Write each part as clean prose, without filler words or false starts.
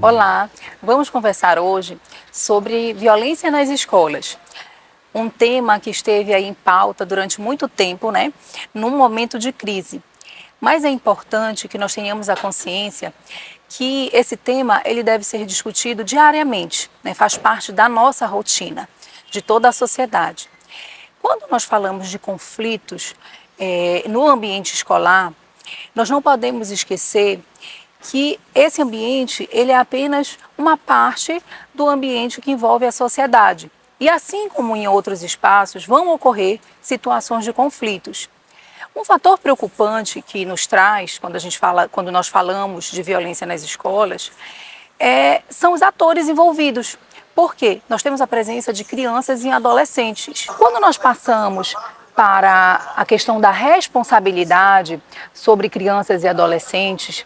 Olá, vamos conversar hoje sobre violência nas escolas. Um tema que esteve aí em pauta durante muito tempo, né? Num momento de crise. Mas é importante que nós tenhamos a consciência que esse tema ele deve ser discutido diariamente, né? Faz parte da nossa rotina, de toda a sociedade. Quando nós falamos de conflitos no ambiente escolar, nós não podemos esquecer que esse ambiente ele é apenas uma parte do ambiente que envolve a sociedade. E assim como em outros espaços, vão ocorrer situações de conflitos. Um fator preocupante que nos traz quando nós falamos de violência nas escolas são os atores envolvidos. Por quê? Nós temos a presença de crianças e adolescentes. Quando nós passamos para a questão da responsabilidade sobre crianças e adolescentes,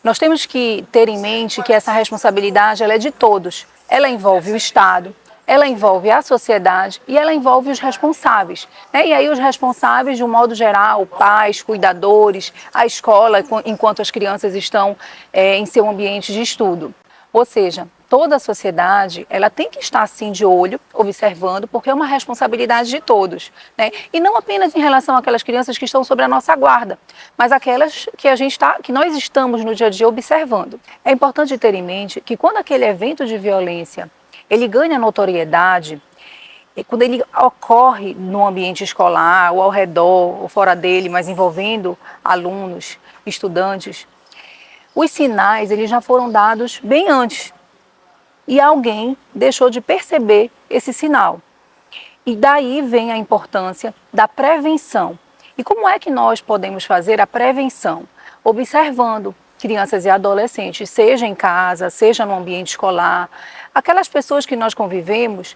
nós temos que ter em mente que essa responsabilidade ela é de todos. Ela envolve o Estado, ela envolve a sociedade e ela envolve os responsáveis. Né? E aí os responsáveis, de um modo geral, pais, cuidadores, a escola, enquanto as crianças estão em seu ambiente de estudo. Ou seja, toda a sociedade ela tem que estar assim de olho, observando, porque é uma responsabilidade de todos, né? E não apenas em relação àquelas crianças que estão sob a nossa guarda, mas aquelas que nós estamos no dia a dia observando. É importante ter em mente que quando aquele evento de violência ele ganha notoriedade, quando ele ocorre no ambiente escolar, ou ao redor, ou fora dele, mas envolvendo alunos, estudantes, os sinais eles já foram dados bem antes. E alguém deixou de perceber esse sinal. E daí vem a importância da prevenção. E como é que nós podemos fazer a prevenção? Observando crianças e adolescentes, seja em casa, seja no ambiente escolar. Aquelas pessoas que nós convivemos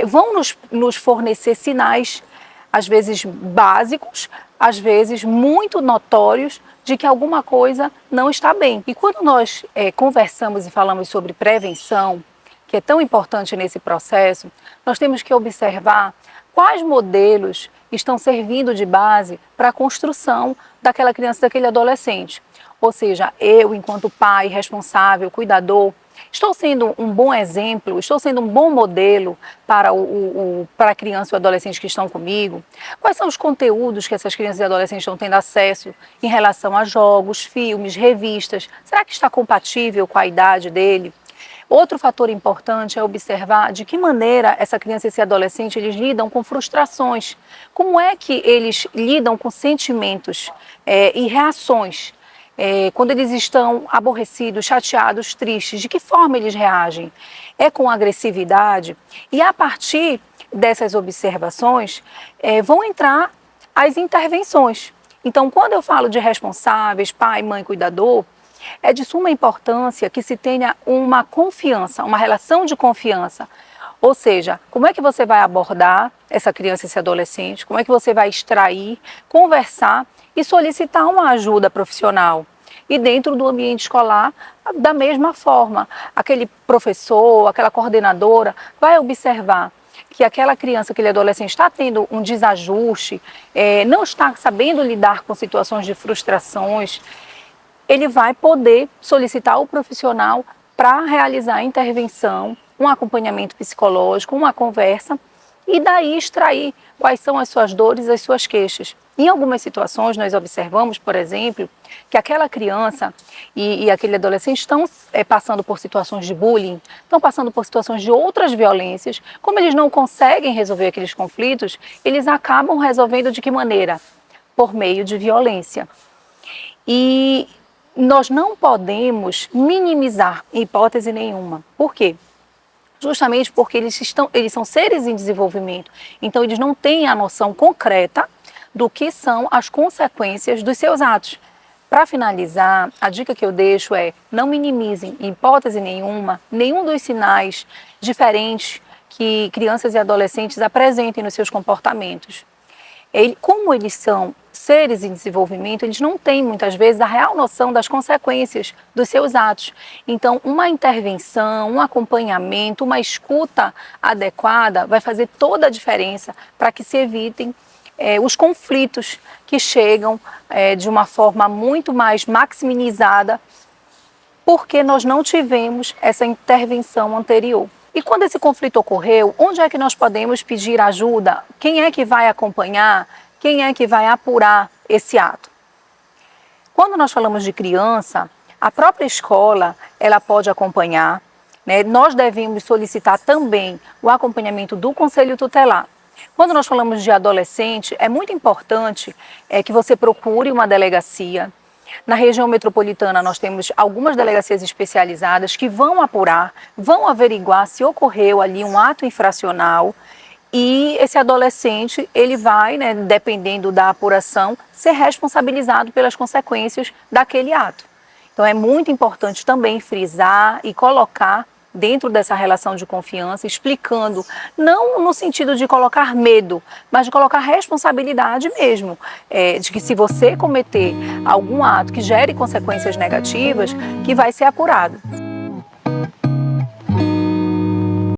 vão nos fornecer sinais, às vezes básicos, às vezes muito notórios, de que alguma coisa não está bem. E quando nós conversamos e falamos sobre prevenção, que é tão importante nesse processo, nós temos que observar quais modelos estão servindo de base para a construção daquela criança, daquele adolescente. Ou seja, eu, enquanto pai, responsável, cuidador, estou sendo um bom exemplo, estou sendo um bom modelo para a criança e o adolescente que estão comigo? Quais são os conteúdos que essas crianças e adolescentes estão tendo acesso em relação a jogos, filmes, revistas? Será que está compatível com a idade dele? Outro fator importante é observar de que maneira essa criança e esse adolescente eles lidam com frustrações. Como é que eles lidam com sentimentos e reações? Quando eles estão aborrecidos, chateados, tristes, de que forma eles reagem? É com agressividade? E a partir dessas observações, vão entrar as intervenções. Então, quando eu falo de responsáveis, pai, mãe, cuidador, é de suma importância que se tenha uma confiança, uma relação de confiança. Ou seja, como é que você vai abordar essa criança, esse adolescente? Como é que você vai extrair, conversar e solicitar uma ajuda profissional? E dentro do ambiente escolar, da mesma forma, aquele professor, aquela coordenadora vai observar que aquela criança, aquele adolescente está tendo um desajuste, não está sabendo lidar com situações de frustrações, ele vai poder solicitar o profissional para realizar a intervenção, um acompanhamento psicológico, uma conversa e daí extrair quais são as suas dores, as suas queixas. Em algumas situações nós observamos, por exemplo, que aquela criança e aquele adolescente estão passando por situações de bullying, estão passando por situações de outras violências. Como eles não conseguem resolver aqueles conflitos, eles acabam resolvendo de que maneira? Por meio de violência. E nós não podemos minimizar em hipótese nenhuma. Por quê? Justamente porque eles são seres em desenvolvimento, então eles não têm a noção concreta do que são as consequências dos seus atos. Para finalizar, a dica que eu deixo é: não minimizem em hipótese nenhuma nenhum dos sinais diferentes que crianças e adolescentes apresentem nos seus comportamentos. Como eles são seres em desenvolvimento, eles não têm muitas vezes a real noção das consequências dos seus atos. Então, uma intervenção, um acompanhamento, uma escuta adequada vai fazer toda a diferença para que se evitem os conflitos que chegam de uma forma muito mais maximizada porque nós não tivemos essa intervenção anterior. E quando esse conflito ocorreu, onde é que nós podemos pedir ajuda? Quem é que vai acompanhar? Quem é que vai apurar esse ato? Quando nós falamos de criança, a própria escola ela pode acompanhar, né? Nós devemos solicitar também o acompanhamento do Conselho Tutelar. Quando nós falamos de adolescente, é muito importante que você procure uma delegacia. Na região metropolitana, nós temos algumas delegacias especializadas que vão apurar, vão averiguar se ocorreu ali um ato infracional e esse adolescente, ele vai, né, dependendo da apuração, ser responsabilizado pelas consequências daquele ato. Então, é muito importante também frisar e colocar dentro dessa relação de confiança, explicando, não no sentido de colocar medo, mas de colocar responsabilidade mesmo, de que se você cometer algum ato que gere consequências negativas, que vai ser apurado.